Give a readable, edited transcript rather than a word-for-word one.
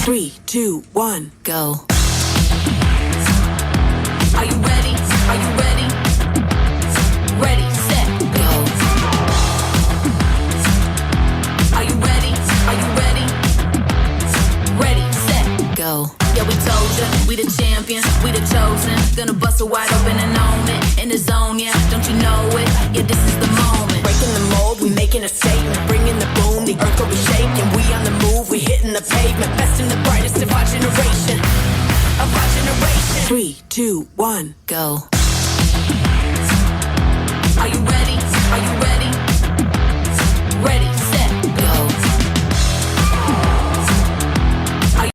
3, 2, 1, go. Are you ready? Are you ready? Ready, set, go. Are you ready? Are you ready? Ready, set, go. Yeah, we told ya, we the champions, we the chosen. Gonna bust it wide open and own it. In the zone, yeah, don't you know it? Yeah, this is the moment. Breaking the mold, we making a statement. Bringing the boom, the earth will be shaking. We on the move, we hitting the pavement. Best and the brightest of our generation. Of our generation. 3, 2, 1, go. Are you ready? Are you ready? Ready,